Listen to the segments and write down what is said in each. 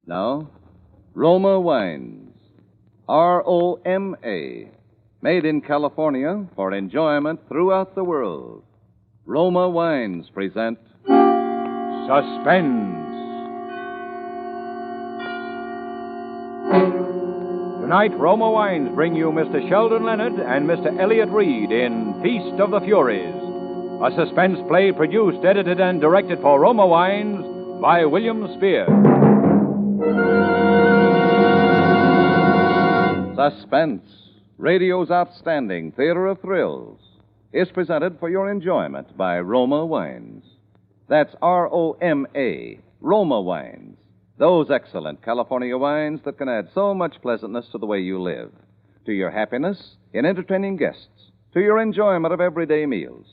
Now, Roma Wines. Roma. Made in California for enjoyment throughout the world. Roma Wines present Suspense. Tonight, Roma Wines bring you Mr. Sheldon Leonard and Mr. Elliot Reed in Feast of the Furies, a suspense play produced, edited, and directed for Roma Wines by William Spear. Suspense, radio's outstanding theater of thrills, is presented for your enjoyment by Roma Wines. That's Roma, Roma Wines. Those excellent California wines that can add so much pleasantness to the way you live, to your happiness in entertaining guests, to your enjoyment of everyday meals.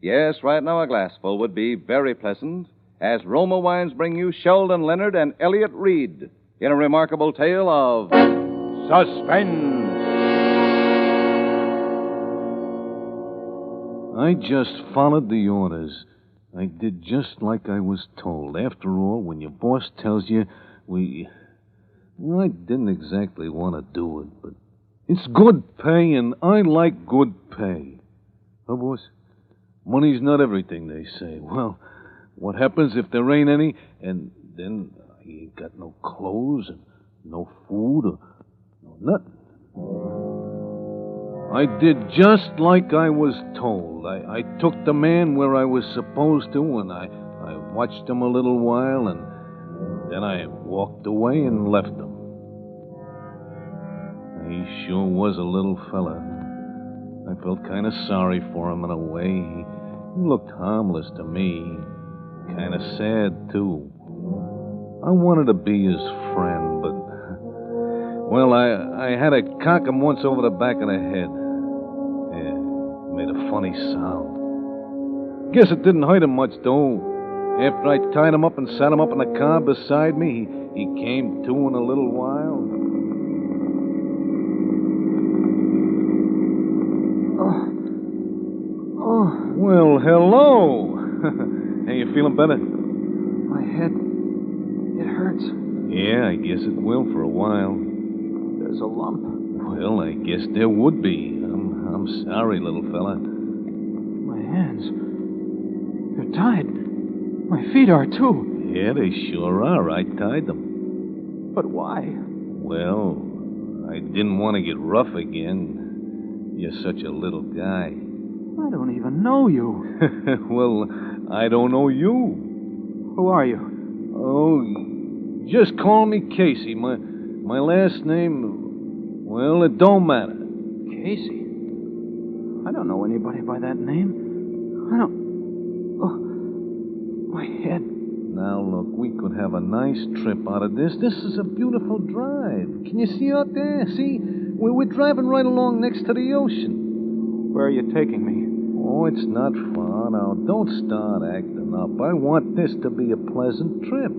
Yes, right now a glassful would be very pleasant as Roma Wines bring you Sheldon Leonard and Elliot Reed in a remarkable tale of Suspense. I just followed the orders. I did just like I was told. After all, when your boss tells you, I didn't exactly want to do it, but it's good pay, and I like good pay. Huh, boss? Money's not everything, they say. Well, what happens if there ain't any, and then you ain't got no clothes, and no food, or no nothing? I did just like I was told. I took the man where I was supposed to, and I watched him a little while, and then I walked away and left him. He sure was a little fella. I felt kind of sorry for him in a way. He looked harmless to me. Kind of sad, too. I wanted to be his friend, but... Well, I had to cock him once over the back of the head. Yeah, made a funny sound. Guess it didn't hurt him much, though. After I tied him up and sat him up in the car beside me, he came to in a little while. Well, hello. Hey, you feeling better? My head, it hurts. Yeah, I guess it will for a while. There's a lump. Well, I guess there would be. I'm sorry, little fella. My hands, they're tied. My feet are, too. Yeah, they sure are. I tied them. But why? Well, I didn't want to get rough again. You're such a little guy. I don't even know you. Well, I don't know you. Who are you? Oh, just call me Casey. My last name, well, it don't matter. Casey? I don't know anybody by that name. I don't... Oh, my head. Now, look, we could have a nice trip out of this. This is a beautiful drive. Can you see out there? See? We're driving right along next to the ocean. Where are you taking me? Oh, it's not far. Now, don't start acting up. I want this to be a pleasant trip.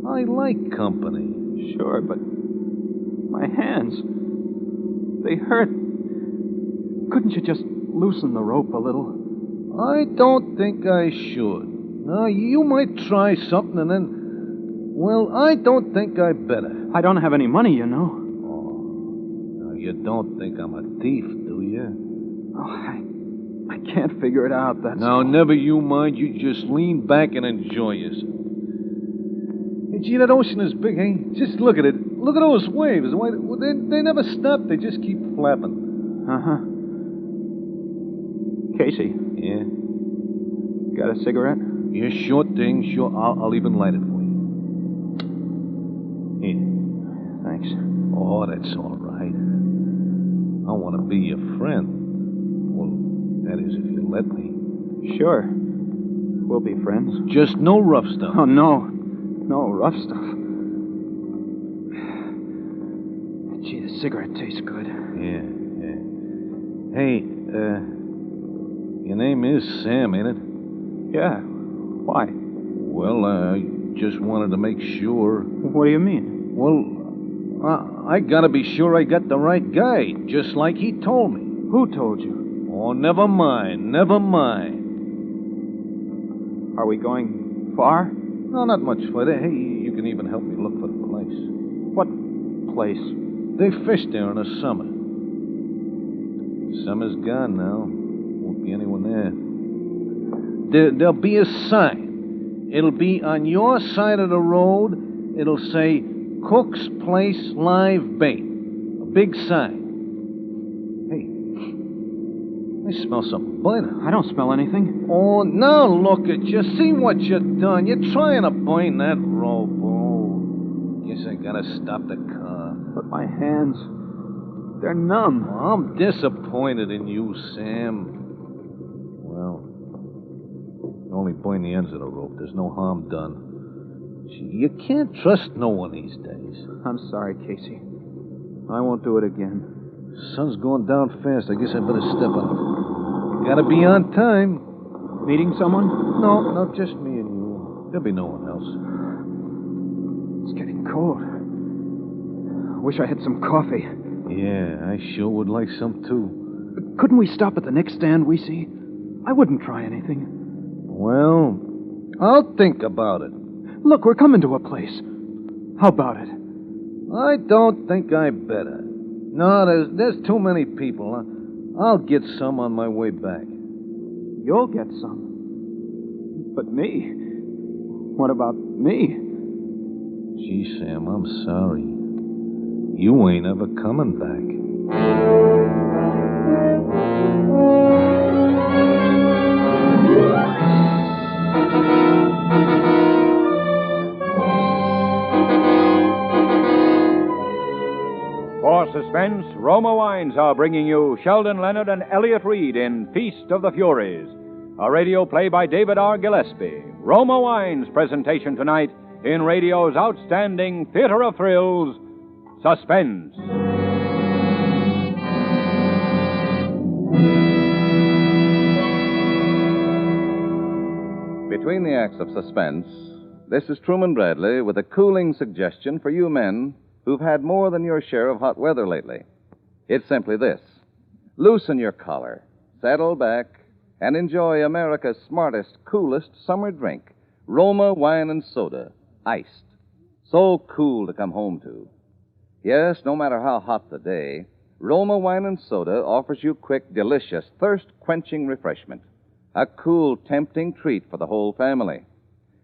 I like company. Sure, but my hands, they hurt. Couldn't you just loosen the rope a little? I don't think I should. Now, you might try something and then... Well, I don't think I better. I don't have any money, you know. Oh, now you don't think I'm a thief, do you? Oh, I can't figure it out, that's Now, all. never you mind. You just lean back and enjoy yourself. Hey, gee, that ocean is big, hey? Just look at it. Look at those waves. They never stop. They just keep flapping. Uh-huh. Casey. Yeah? Got a cigarette? Yeah, sure thing. Sure. I'll even light it for you. Here. Thanks. Oh, that's all right. I want to be your friend. Well, that is if you let me. Sure. We'll be friends. Just no rough stuff. Oh, no. No rough stuff. Gee, the cigarette tastes good. Yeah. Hey, your name is Sam, ain't it? Yeah. Why? Well, I just wanted to make sure. What do you mean? Well, I gotta be sure I got the right guy, just like he told me. Who told you? Oh, never mind. Are we going far? No, not much further. Hey, you can even help me look for the plane. place. What place? They fish there in the summer. Summer's gone now. Won't be anyone there. There'll be a sign. It'll be on your side of the road. It'll say, Cook's Place Live Bait. A big sign. Hey, I smell something burning. I don't smell anything. Oh, now look at you. See what you've done. You're trying to burn that rope. Oh, guess I gotta stop the car. But my hands, they're numb. Oh, I'm disappointed in you, Sam. Well, you only burn the ends of the rope. There's no harm done. Gee, you can't trust no one these days. I'm sorry, Casey. I won't do it again. Sun's going down fast. I guess I better step up. Gotta be on time. Meeting someone? No, just me and you. There'll be no one else. It's getting cold. I wish I had some coffee. Yeah, I sure would like some, too. Couldn't we stop at the next stand we see? I wouldn't try anything. Well, I'll think about it. Look, we're coming to a place. How about it? I don't think I better. No, there's too many people. I'll get some on my way back. You'll get some. But me? What about me? Gee, Sam, I'm sorry. You ain't ever coming back. For suspense, Roma Wines are bringing you Sheldon Leonard and Elliot Reed in Feast of the Furies, a radio play by David R. Gillespie. Roma Wines' presentation tonight in radio's outstanding theater of thrills, Suspense. Between the acts of suspense, this is Truman Bradley with a cooling suggestion for you men who've had more than your share of hot weather lately. It's simply this. Loosen your collar, settle back, and enjoy America's smartest, coolest summer drink, Roma Wine and Soda, iced. So cool to come home to. Yes, no matter how hot the day, Roma Wine and Soda offers you quick, delicious, thirst-quenching refreshment. A cool, tempting treat for the whole family.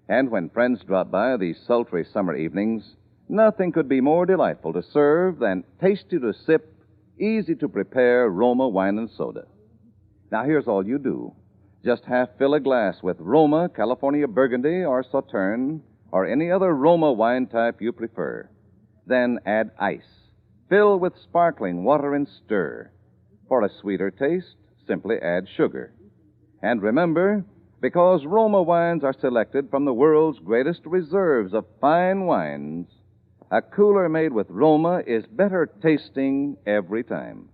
And when friends drop by these sultry summer evenings, nothing could be more delightful to serve than tasty to sip, easy to prepare Roma Wine and Soda. Now, here's all you do. Just half fill a glass with Roma, California Burgundy, or Sauterne, or any other Roma wine type you prefer. Then add ice. Fill with sparkling water and stir. For a sweeter taste, simply add sugar. And remember, because Roma wines are selected from the world's greatest reserves of fine wines, a cooler made with Roma is better tasting every time.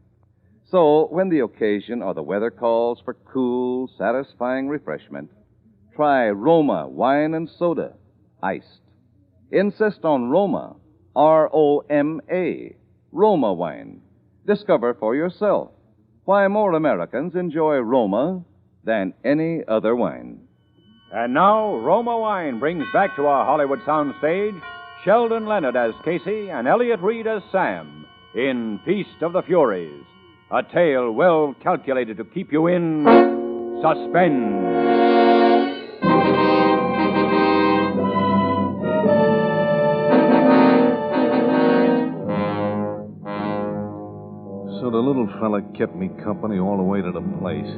So, when the occasion or the weather calls for cool, satisfying refreshment, try Roma Wine and Soda, iced. Insist on Roma, R-O-M-A, Roma wine. Discover for yourself why more Americans enjoy Roma than any other wine. And now, Roma Wine brings back to our Hollywood soundstage Sheldon Leonard as Casey and Elliot Reed as Sam in Feast of the Furies, a tale well calculated to keep you in suspense. So the little fella kept me company all the way to the place.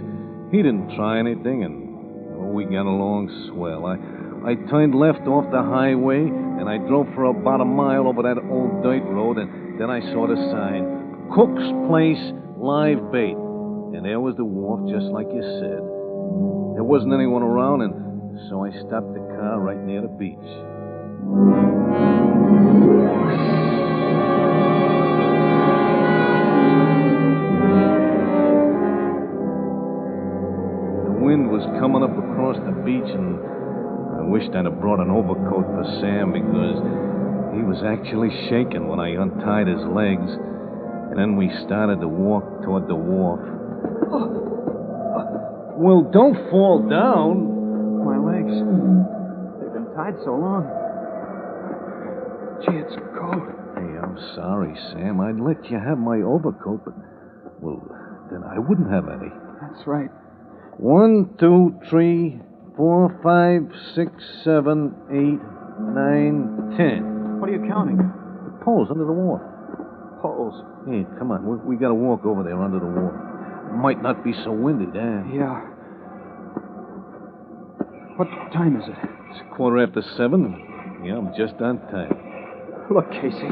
He didn't try anything, and we got along swell. I turned left off the highway, and I drove for about a mile over that old dirt road, and then I saw the sign, Cook's Place Live Bait. And there was the wharf, just like you said. There wasn't anyone around, and so I stopped the car right near the beach. The wind was coming up across the beach, and I wished I'd have brought an overcoat for Sam, because he was actually shaking when I untied his legs. And then we started to walk toward the wharf. Well, don't fall down. My legs. They've been tied so long. Gee, it's I'm sorry, Sam. I'd let you have my overcoat, but, well, then I wouldn't have any. That's right. 1, 2, 3, 4, 5, 6, 7, 8, 9, 10. What are you counting? The poles under the wharf. Poles. Hey, come on. We gotta walk over there under the wharf. Might not be so windy there. Yeah. What time is it? It's 7:15. Yeah, I'm just on time. Look, Casey,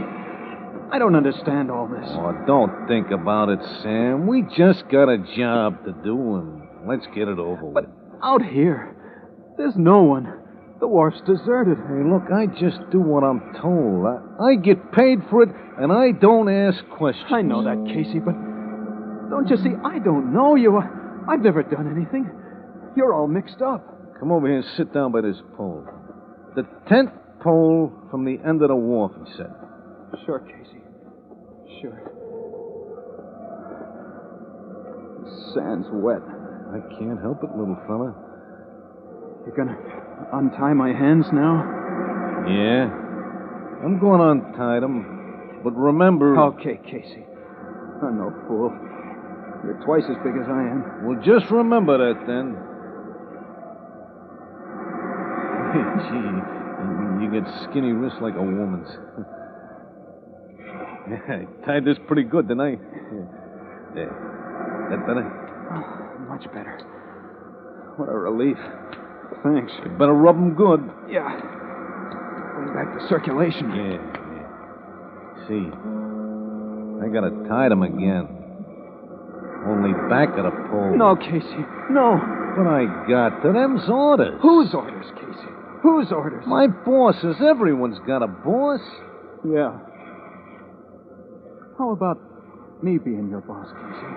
I don't understand all this. Oh, don't think about it, Sam. We just got a job to do, and let's get it over with. But out here, there's no one. The wharf's deserted. Hey, look, I just do what I'm told. I get paid for it, and I don't ask questions. I know that, Casey, but don't you see, I don't know you. I've never done anything. You're all mixed up. Come over here and sit down by this pole. The 10th pole from the end of the wharf, he said. Sure, Casey. Sure. The sand's wet. I can't help it, little fella. You're gonna untie my hands now? Yeah. I'm going to untie them. But remember... Okay, Casey. I'm no fool. You're twice as big as I am. Well, just remember that, then. Gee, you get skinny wrists like a woman's. Yeah, I tied this pretty good, didn't I? Yeah. That better? Oh, much better. What a relief. Thanks. You better rub them good. Yeah. Bring back the circulation. Yeah. See, I gotta tie them again. Only back of the pole. No, Casey. No. But I got to them's orders. Whose orders, Casey? Whose orders? My boss's. Everyone's got a boss. Yeah. How about me being your boss, Casey?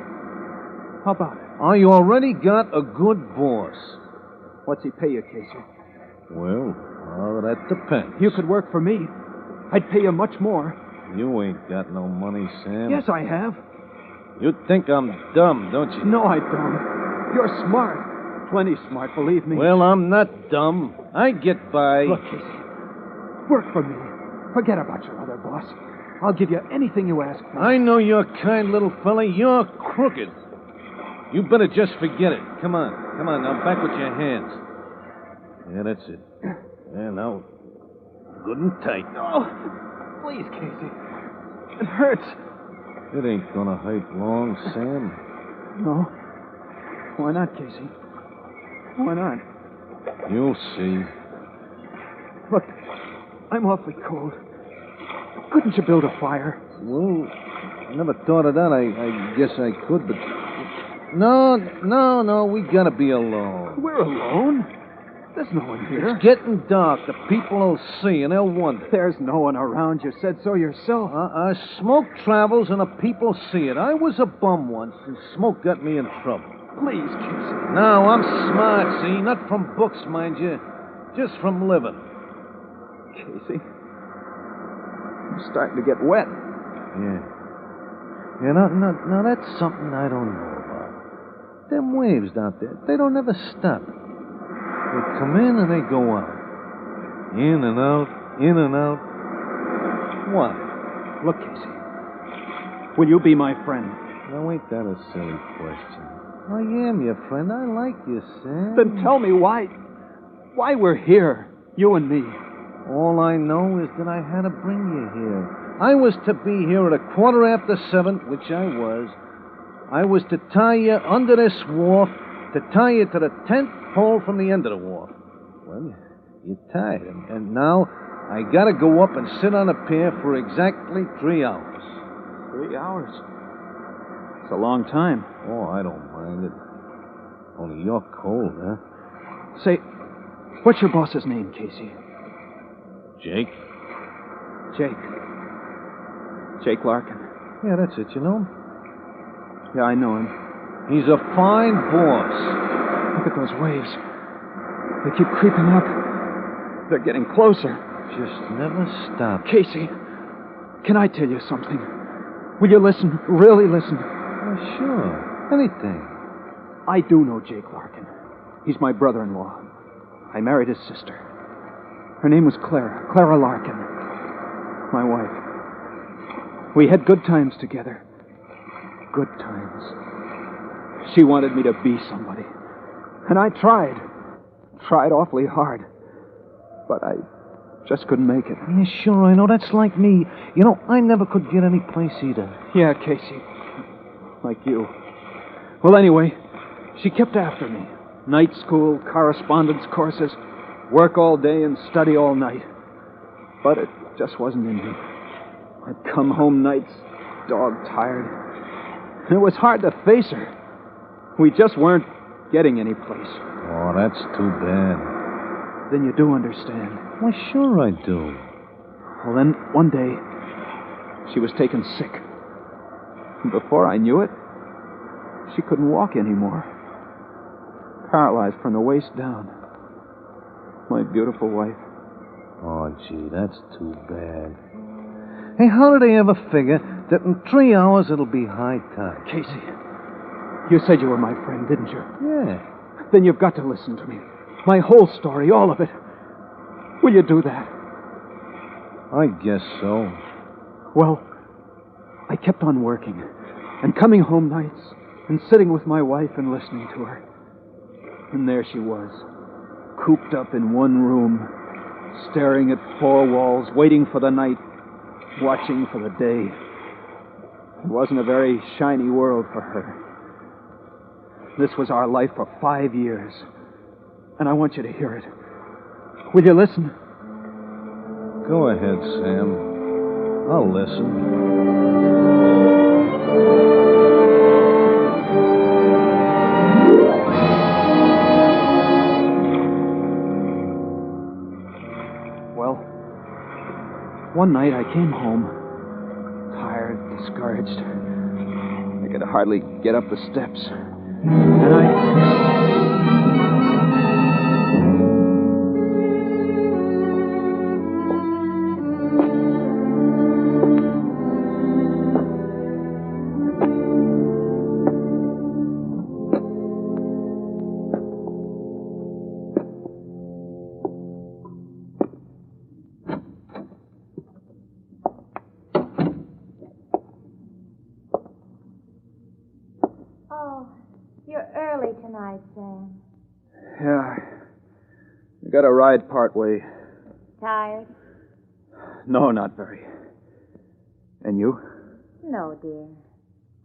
How about it? I already got a good boss. What's he pay you, Casey? Well, that depends. You could work for me. I'd pay you much more. You ain't got no money, Sam. Yes, I have. You think I'm dumb, don't you? No, I don't. You're smart. Plenty smart, believe me. Well, I'm not dumb. I get by. Look, Casey. Work for me. Forget about your other boss. I'll give you anything you ask for. I know you're kind, little fella. You're crooked. You better just forget it. Come on. Come on, now back with your hands. Yeah, that's it. Yeah, now, good and tight. Oh, please, Casey. It hurts. It ain't gonna hurt long, Sam. No. Why not, Casey? Why not? You'll see. Look, I'm awfully cold. Couldn't you build a fire? Well, I never thought of that. I guess I could, but... No, we gotta be alone. We're alone? There's no one here. It's getting dark. The people will see, and they'll wonder. There's no one around. You said so yourself. Smoke travels, and the people see it. I was a bum once, and smoke got me in trouble. Please, Casey. No, I'm smart, see? Not from books, mind you. Just from living. Casey, I'm starting to get wet. Yeah. Yeah, now that's something I don't know about. Them waves out there, they don't ever stop. They come in and they go out. In and out, in and out. What? Look, Casey. Will you be my friend? Now, ain't that a silly question? I am your friend. I like you, Sam. Then tell me why we're here, you and me. All I know is that I had to bring you here. I was to be here at 7:15, which I was. I was to tie you under this wharf, to tie you to the 10th pole from the end of the wharf. Well, you're tied, and now I gotta go up and sit on a pier for exactly 3 hours. 3 hours? It's a long time. Oh, I don't mind it. Only you're cold, huh? Say, what's your boss's name, Casey? Jake? Jake Larkin. Yeah, that's it, you know him? Yeah, I know him. He's a fine boss. Look at those waves. They keep creeping up. They're getting closer. Just never stop. Casey, can I tell you something? Will you listen? Really listen? Sure. Anything. I do know Jake Larkin. He's my brother-in-law. I married his sister. Her name was Clara Larkin. My wife. We had good times together. Good times. She wanted me to be somebody. And I tried. Tried awfully hard. But I just couldn't make it. Yeah, sure, I know. That's like me. You know, I never could get any place either. Yeah, Casey. Like you. Well, anyway, she kept after me. Night school, correspondence courses, work all day and study all night. But it just wasn't in me. I'd come home nights, dog-tired. And it was hard to face her. We just weren't getting any place. Oh, that's too bad. Then you do understand. Why, sure I do. Well, then, one day, she was taken sick. And before I knew it, she couldn't walk anymore. Paralyzed from the waist down. My beautiful wife. Oh, gee, that's too bad. Hey, how did they ever figure that in 3 hours it'll be high tide? Casey, you said you were my friend, didn't you? Yeah. Then you've got to listen to me. My whole story, all of it. Will you do that? I guess so. Well, I kept on working and coming home nights and sitting with my wife and listening to her. And there she was, cooped up in one room, staring at 4 walls, waiting for the night, watching for the day. It wasn't a very shiny world for her. This was our life for 5 years. And I want you to hear it. Will you listen? Go ahead, Sam. I'll listen. Well, one night I came home, tired, discouraged. I could hardly get up the steps. And You're early tonight, Sam. yeah, I got a ride part way. Tired? No, not very. And you? No, dear.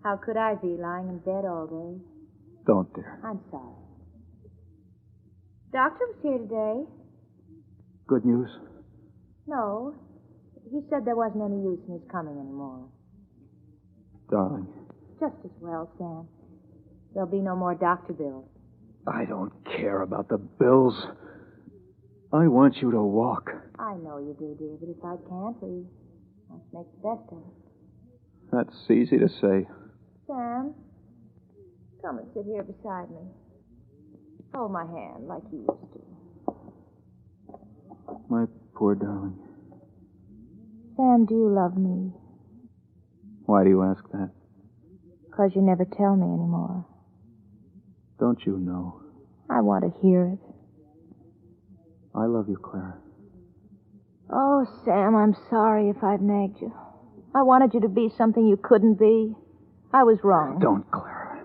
How could I be lying in bed all day? Don't, dear. I'm sorry. Doctor was here today. Good news? No. He said there wasn't any use in his coming anymore. Darling. Just as well, Sam. There'll be no more doctor bills. I don't care about the bills. I want you to walk. I know you do, dear, but if I can't, we must make the best of it. That's easy to say. Sam, come and sit here beside me. Hold my hand like you used to. My poor darling. Sam, do you love me? Why do you ask that? 'Cause you never tell me anymore. Don't you know? I want to hear it. I love you, Clara. Oh, Sam, I'm sorry if I've nagged you. I wanted you to be something you couldn't be. I was wrong. Don't, Clara.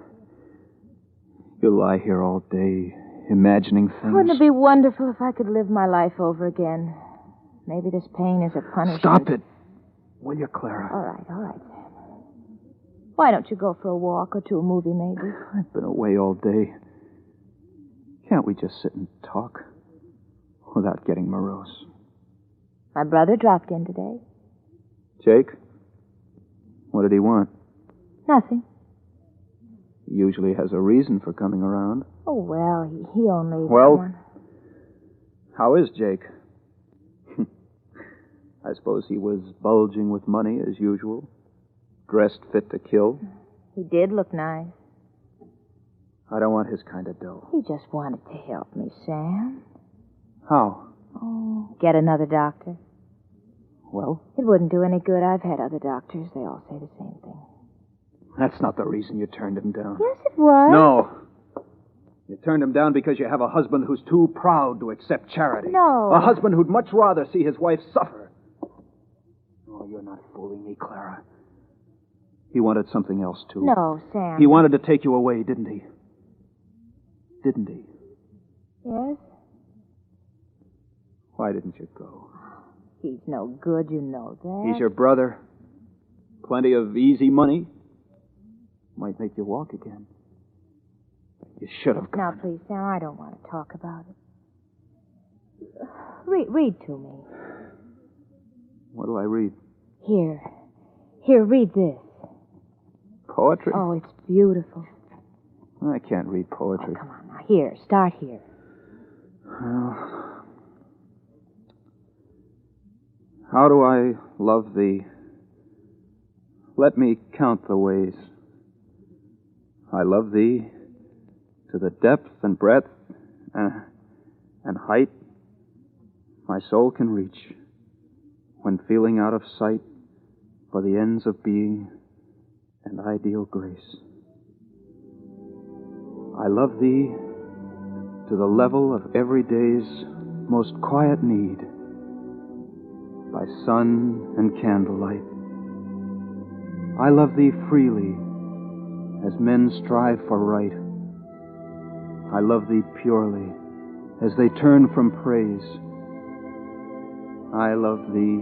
You lie here all day, imagining things. Wouldn't it be wonderful if I could live my life over again? Maybe this pain is a punishment. Stop it. Will you, Clara? All right, Sam. Why don't you go for a walk or to a movie, maybe? I've been away all day. Can't we just sit and talk without getting morose? My brother dropped in today. Jake? What did he want? Nothing. He usually has a reason for coming around. Oh, well, he only... Well, how is Jake? I suppose he was bulging with money as usual. Dressed fit to kill. He did look nice. I don't want his kind of dough. He just wanted to help me, Sam. How? Oh, get another doctor. Well? It wouldn't do any good. I've had other doctors. They all say the same thing. That's not the reason you turned him down. Yes, it was. No. You turned him down because you have a husband who's too proud to accept charity. No. A husband who'd much rather see his wife suffer. Oh, you're not fooling me, Clara. He wanted something else, too. No, Sam. He wanted to take you away, didn't he? Didn't he? Yes? Why didn't you go? He's no good, you know that. He's your brother. Plenty of easy money. Might make you walk again. You should have Now, gone. please, Sam, I don't want to talk about it. Read to me. What'll I read? Here, read this. Poetry? Oh, it's beautiful. I can't read Oh, poetry. come on, now. Here, start here. Well, how do I love thee? Let me count the ways. I love thee to the depth and breadth and height my soul can reach when feeling out of sight for the ends of being and ideal grace. I love thee to the level of every day's most quiet need, by sun and candlelight. I love thee freely as men strive for right. I love thee purely as they turn from praise. I love thee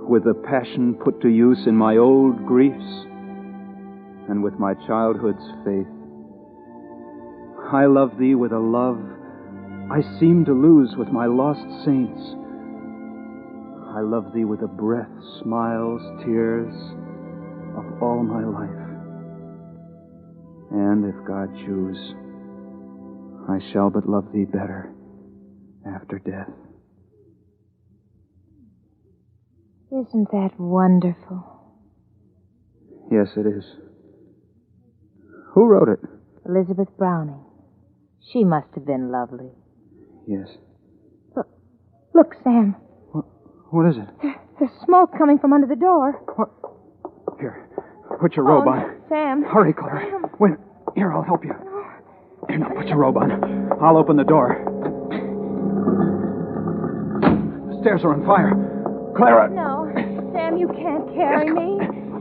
with the passion put to use in my old griefs and with my childhood's faith. I love thee with a love I seem to lose with my lost saints. I love thee with the breath, smiles, tears of all my life. And if God choose, I shall but love thee better after death. Isn't that wonderful? Yes, it is. Who wrote it? Elizabeth Browning. She must have been lovely. Yes. Look, Sam. What is it? There's smoke coming from under the door. What? Here, put your robe Oh, on. Sam. Hurry, Clara. Wait. Here, I'll help you. Here, now, put your robe on. I'll open the door. The stairs are on fire. Clara! No, Sam, you can't carry me.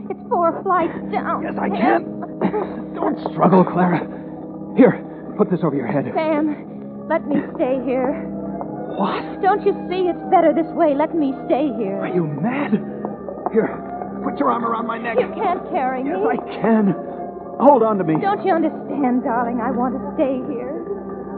It's 4 flights down. Yes, I can. Don't struggle, Clara. Here, put this over your head. Sam, let me stay here. What? Don't you see? It's better this way. Let me stay here. Are you mad? Here, put your arm around my neck. You can't carry me. Yes, I can. Hold on to me. Don't you understand, darling? I want to stay here.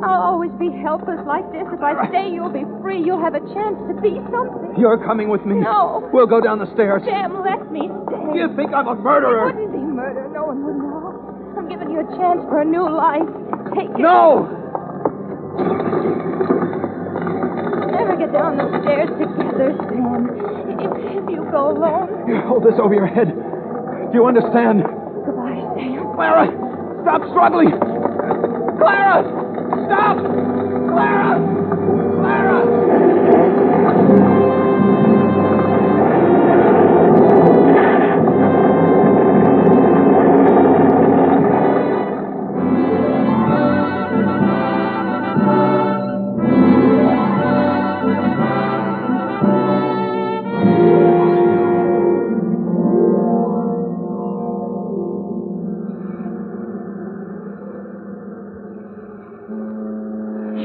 I'll always be helpless like this. If I stay, you'll be free. You'll have a chance to be something. You're coming with me. No. We'll go down the stairs. Sam, let me stay. You think I'm a It murderer? wouldn't be murder. No one would know. I'm giving you a chance for a new life. Take it. No! Never get down those stairs together, Sam. If you go alone. Here, hold this over your head. Do you understand? Goodbye, Sam. Clara! Stop struggling! Clara! Stop! Clara! Clara!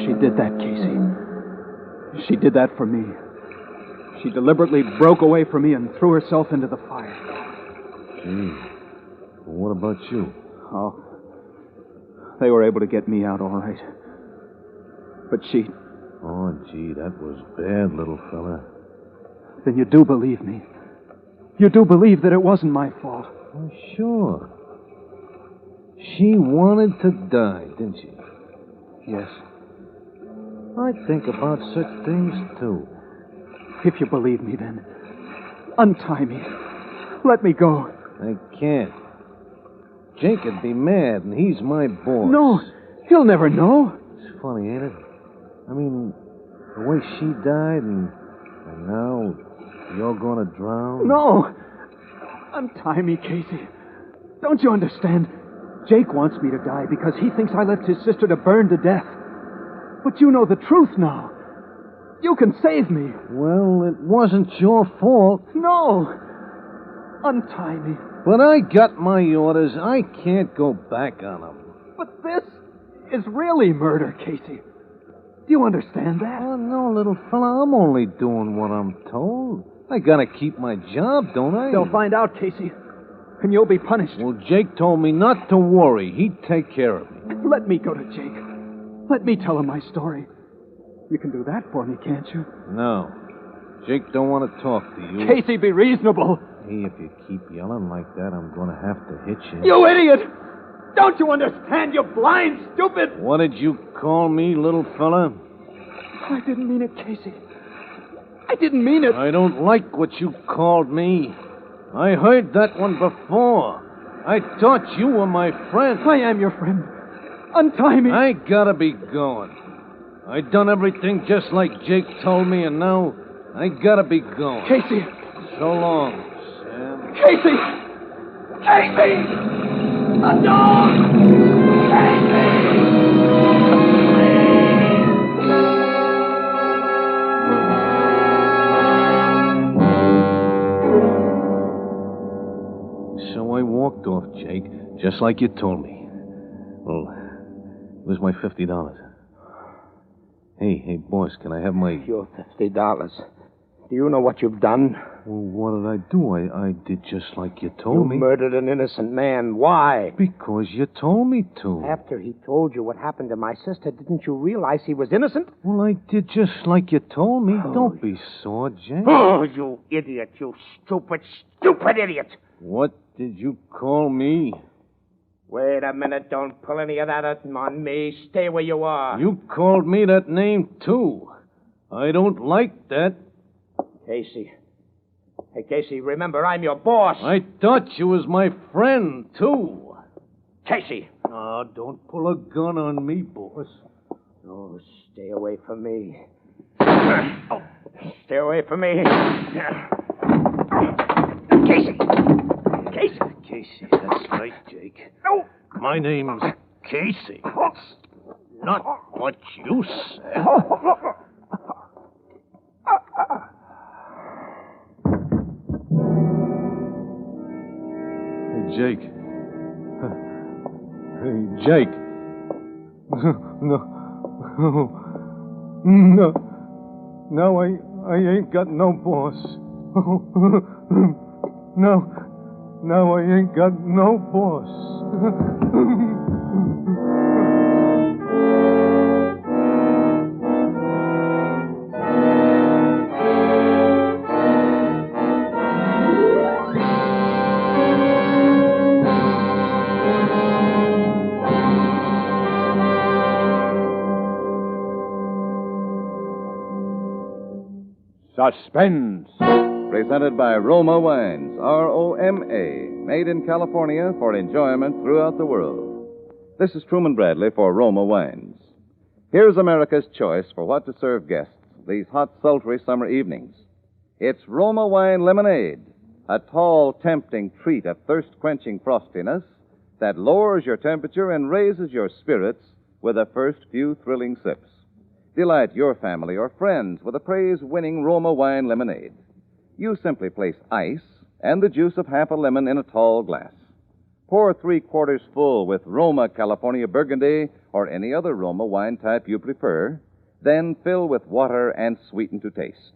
She did that, Casey. She did that for me. She deliberately broke away from me and threw herself into the fire. Gee, well, what about you? Oh, they were able to get me out all right. But she... Oh, gee, that was bad, little fella. Then you do believe me. You do believe that it wasn't my fault. Oh, sure. She wanted to die, didn't she? Yes. I think about such things, too. If you believe me, then untie me. Let me go. I can't. Jake'd be mad, and he's my boss. No, he'll never know. It's funny, ain't it? I mean, the way she died, and now you're going to drown? No. Untie me, Casey. Don't you understand? Jake wants me to die because he thinks I left his sister to burn to death. But you know the truth now. You can save me. Well, it wasn't your fault. No. Untie me. But I got my orders. I can't go back on them. But this is really murder, Casey. Do you understand that? Oh, no, little fella. I'm only doing what I'm told. I gotta keep my job, don't I? They'll find out, Casey. And you'll be punished. Well, Jake told me not to worry. He'd take care of me. Let me go to Jake. Let me tell him my story. You can do that for me, can't you? No. Jake don't want to talk to you. Casey, be reasonable. Hey, if you keep yelling like that, I'm gonna have to hit you. You idiot! Don't you understand, you blind, stupid? What did you call me, little fella? I didn't mean it, Casey. I didn't mean it. I don't like what you called me. I heard that one before. I thought you were my friend. I am your friend. Untie me. I gotta be going. I done everything just like Jake told me, and now I gotta be going. Casey! So long, Sam. Casey! Casey! A dog! So I walked off, Jake, just like you told me. Well, it was my $50. Hey, boss, can I have my... Your $50. Do you know what you've done? Well, what did I do? I did just like you told me. You murdered an innocent man. Why? Because you told me to. After he told you what happened to my sister, didn't you realize he was innocent? Well, I did just like you told me. Don't be sore, Jake. Oh, you idiot. You stupid, stupid idiot. What did you call me? Wait a minute. Don't pull any of that on me. Stay where you are. You called me that name, too. I don't like that. Casey. Hey, Casey, remember, I'm your boss. I thought you was my friend, too. Casey. Oh, don't pull a gun on me, boss. Oh, stay away from me. Oh, stay away from me. Casey. Casey. Casey, that's right, Jake. No. My name's Casey. Not what you said. Hey, Jake. Hey, Jake. No, I ain't got no boss. No, I ain't got no boss. Suspense. Presented by Roma Wines, R-O-M-A, made in California for enjoyment throughout the world. This is Truman Bradley for Roma Wines. Here's America's choice for what to serve guests these hot, sultry summer evenings. It's Roma Wine Lemonade, a tall, tempting treat of thirst-quenching frostiness that lowers your temperature and raises your spirits with the first few thrilling sips. Delight your family or friends with a praise-winning Roma Wine Lemonade. You simply place ice and the juice of half a lemon in a tall glass. Pour 3/4 full with Roma California Burgundy or any other Roma wine type you prefer. Then fill with water and sweeten to taste.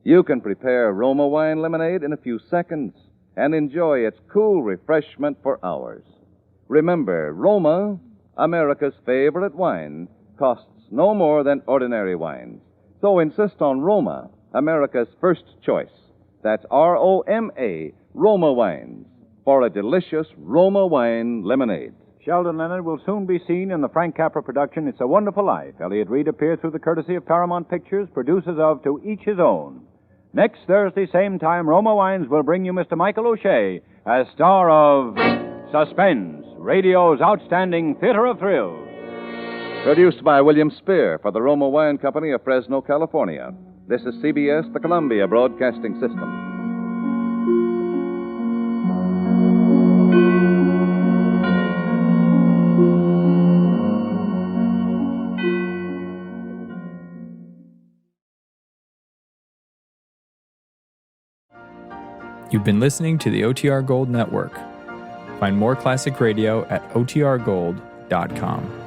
You can prepare Roma Wine Lemonade in a few seconds and enjoy its cool refreshment for hours. Remember, Roma, America's favorite wine, costs no more than ordinary wines. So insist on Roma, America's first choice. That's R-O-M-A, Roma Wines, for a delicious Roma Wine Lemonade. Sheldon Leonard will soon be seen in the Frank Capra production, It's a Wonderful Life. Elliott Reed appears through the courtesy of Paramount Pictures, producers of To Each His Own. Next Thursday, same time, Roma Wines will bring you Mr. Michael O'Shea as star of Suspense, radio's outstanding theater of thrills. Produced by William Spear for the Roma Wine Company of Fresno, California. This is CBS, the Columbia Broadcasting System. You've been listening to the OTR Gold Network. Find more classic radio at otrgold.com.